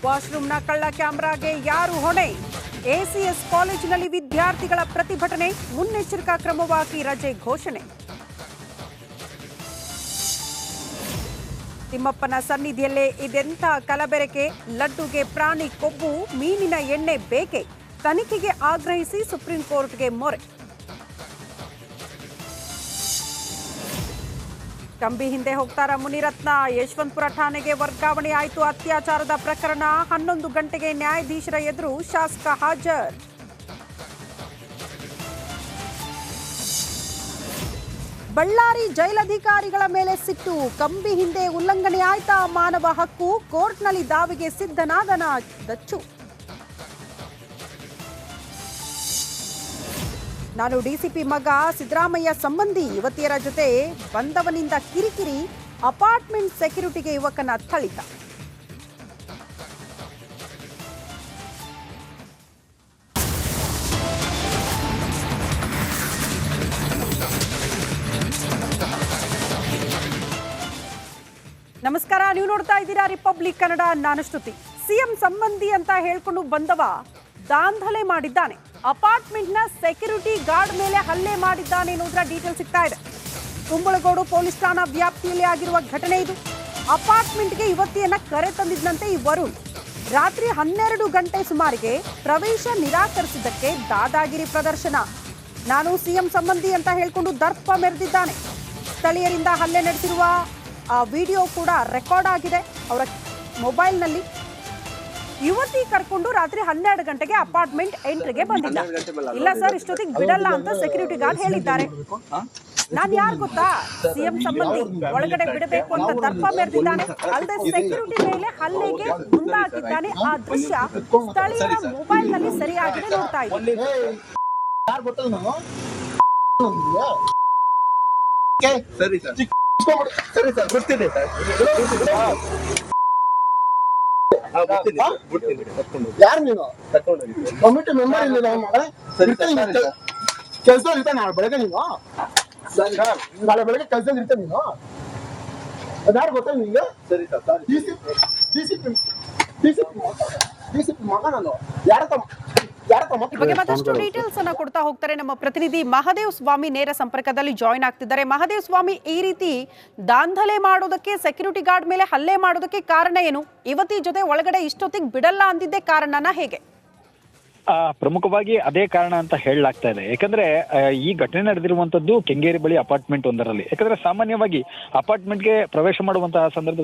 ವಾಶ್ರೂಮ್ನ ಕಳ್ಳ ಕ್ಯಾಮೆರಾಗೆ ಯಾರು ಹೊಣೆ? ಎಸಿಎಸ್ ಕಾಲೇಜಿನಲ್ಲಿ ವಿದ್ಯಾರ್ಥಿಗಳ ಪ್ರತಿಭಟನೆ, ಮುನ್ನೆಚ್ಚರಿಕಾ ಕ್ರಮವಾಗಿ ರಜೆ ಘೋಷಣೆ. ತಿಮ್ಮಪ್ಪನ ಸನ್ನಿಧಿಯಲ್ಲೇ ಇದೆಂಥ ಕಲಬೆರಕೆ, ಲಡ್ಡುಗೆ ಪ್ರಾಣಿ ಕೊಬ್ಬು, ಮೀನಿನ ಎಣ್ಣೆ ಬೇಕೆ, ತನಿಖೆಗೆ ಆಗ್ರಹಿಸಿ ಸುಪ್ರೀಂ ಕೋರ್ಟ್ಗೆ ಮೊರೆ. ಕಂಬಿ ಹಿಂದೆ ಹೋಗ್ತಾರ ಮುನಿರತ್ನ, ಯಶವಂತಪುರ ಠಾಣೆಗೆ ವರ್ಗಾವಣೆ ಆಯಿತು. ಅತ್ಯಾಚಾರದ ಪ್ರಕರಣ, 11 ಗಂಟೆಗೆ ನ್ಯಾಯಾಧೀಶರ ಎದುರು ಶಾಸಕ ಹಾಜರ್. ಬಳ್ಳಾರಿ ಜೈಲಧಿಕಾರಿಗಳ ಮೇಲೆ ಸಿಟ್ಟು, ಕಂಬಿ ಹಿಂದೆ ಉಲ್ಲಂಘನೆ ಆಯ್ತಾ ಮಾನವ ಹಕ್ಕು, ಕೋರ್ಟ್ನಲ್ಲಿ ದಾವೆಗೆ ಸಿದ್ಧನಾದನ ದಚ್ಚು. ನಾನು ಡಿಸಿಪಿ ಮಗ, ಸಿದ್ದರಾಮಯ್ಯ ಸಂಬಂಧಿ, ಯುವತಿಯರ ಜೊತೆ ಬಂದವನಿಂದ ಕಿರಿಕಿರಿ, ಅಪಾರ್ಟ್ಮೆಂಟ್ ಸೆಕ್ಯೂರಿಟಿಗೆ ಯುವಕನ ಥಳಿತ. ನಮಸ್ಕಾರ, ನೀವು ನೋಡ್ತಾ ಇದ್ದೀರಾ ರಿಪಬ್ಲಿಕ್ ಕನ್ನಡ. ನಾನು ಶ್ರುತಿ. ಸಿಎಂ ಸಂಬಂಧಿ ಅಂತ ಹೇಳ್ಕೊಂಡು ಬಂದವ ದಾಂಧಲೆ ಮಾಡಿದ್ದಾನೆ. ಅಪಾರ್ಟ್ಮೆಂಟ್ನ ಸೆಕ್ಯೂರಿಟಿ ಗಾರ್ಡ್ ಮೇಲೆ ಹಲ್ಲೆ ಮಾಡಿದ್ದಾನೆ ಅನ್ನೋದರ ಡೀಟೇಲ್ ಸಿಗ್ತಾ ಇದೆ. ಕುಂಬಳಗೋಡು ಪೊಲೀಸ್ ಠಾಣಾ ವ್ಯಾಪ್ತಿಯಲ್ಲಿ ಆಗಿರುವ ಘಟನೆ ಇದು. ಅಪಾರ್ಟ್ಮೆಂಟ್ಗೆ ಯುವತಿಯನ್ನ ಕರೆ ತಂದಿದ್ದಂತೆ ಈ ವರುಣ್ ರಾತ್ರಿ 12 ಗಂಟೆ ಸುಮಾರಿಗೆ ಪ್ರವೇಶ ನಿರಾಕರಿಸಿದ್ದಕ್ಕೆ ದಾದಾಗಿರಿ ಪ್ರದರ್ಶನ. ನಾನು ಸಿಎಂ ಸಂಬಂಧಿ ಅಂತ ಹೇಳ್ಕೊಂಡು ದರ್ಪ ಮೆರೆದಿದ್ದಾನೆ. ಸ್ಥಳೀಯರಿಂದ ಹಲ್ಲೆ ನಡೆಸಿರುವ ವಿಡಿಯೋ ಕೂಡ ರೆಕಾರ್ಡ್ ಆಗಿದೆ ಅವರ ಮೊಬೈಲ್ನಲ್ಲಿ. ಯುವತಿ ಕರ್ಕೊಂಡು ರಾತ್ರಿ 12 ಗಂಟೆಗೆ ಅಪಾರ್ಟ್ಮೆಂಟ್ ಎಂಟ್ರಿಗೆ ಬಂದಿದ್ದ. ಇಲ್ಲ ಸರ್, ಇಷ್ಟೊತ್ತಿಗೆ ಬಿಡಲ್ಲ ಅಂತ ಸೆಕ್ಯೂರಿಟಿ ಗಾರ್ಡ್ ಹೇಳಿದ್ದಾರೆ. ನಾನ್ ಯಾರು ಗೊತ್ತಾ, ಸಿಎಂ ಸಂಬಂಧಿ, ಒಳಗಡೆ ಬಿಡಬೇಕು ಅಂತ ದರ್ಪ ಮೆರೆದಿದ್ದಾನೆ. ಅಲ್ಲದೆ ಸೆಕ್ಯೂರಿಟಿ ಮೇಲೆ ಹಲ್ಲೆಗೆ ಮುಂದಾಗಿದ್ದಾನೆ. ಆ ದೃಶ್ಯ ಸ್ಥಳೀಯರ ಮೊಬೈಲ್ ನಲ್ಲಿ ಸರಿಯಾಗಿ ನೋಡ್ತಾ ಇದೆ. ಯಾರು ನೀನು? ಕಮಿಟಿ ಮೆಂಬರ್ ಇಲ್ಲ ಕೆಲಸ ಇರ್ತಾ ನಾಳೆ ಬೆಳಗ್ಗೆ ನೀನು ನಾಳೆ ಬೆಳಗ್ಗೆ ಕೆಲಸ ಇರ್ತಾ ನೀನು ಅದಾರು ಗೊತ್ತಾ ನಿಂಗೆ? ಸರಿ ಸರ್, ಡಿಸಿಪಿ ಮಗ ನಾನು. ಬಗ್ಗೆ ಮತ್ತಷ್ಟು ಡೀಟೇಲ್ಸ್ ಅನ್ನ ಕೊಡ್ತಾ ಹೋಗ್ತಾರೆ ನಮ್ಮ ಪ್ರತಿನಿಧಿ ಮಹದೇವ್ ಸ್ವಾಮಿ. ನೇರ ಸಂಪರ್ಕದಲ್ಲಿ ಜಾಯಿನ್ ಆಗ್ತಿದ್ದಾರೆ. ಮಹದೇವ್ ಸ್ವಾಮಿ, ಈ ರೀತಿ ದಾಂಧಲೆ ಮಾಡೋದಕ್ಕೆ, ಸೆಕ್ಯೂರಿಟಿ ಗಾರ್ಡ್ ಮೇಲೆ ಹಲ್ಲೆ ಮಾಡೋದಕ್ಕೆ ಕಾರಣ ಏನು? ಯುವತಿ ಜೊತೆ ಒಳಗಡೆ ಇಷ್ಟೊತ್ತಿಗೆ ಬಿಡಲ್ಲ ಅಂದಿದ್ದೆ ಕಾರಣನ ಹೇಗೆ? ಪ್ರಮುಖವಾಗಿ ಅದೇ ಕಾರಣ ಅಂತ ಹೇಳಲಾಗ್ತಾ ಇದೆ. ಯಾಕಂದ್ರೆ ಈ ಘಟನೆ ನಡೆದಿರುವಂತದ್ದು ಕೆಂಗೇರಿ ಬಳಿ ಅಪಾರ್ಟ್ಮೆಂಟ್ ಒಂದರಲ್ಲಿ. ಯಾಕಂದ್ರೆ ಸಾಮಾನ್ಯವಾಗಿ ಅಪಾರ್ಟ್ಮೆಂಟ್ಗೆ ಪ್ರವೇಶ ಮಾಡುವಂತಹ ಸಂದರ್ಭದಲ್ಲಿ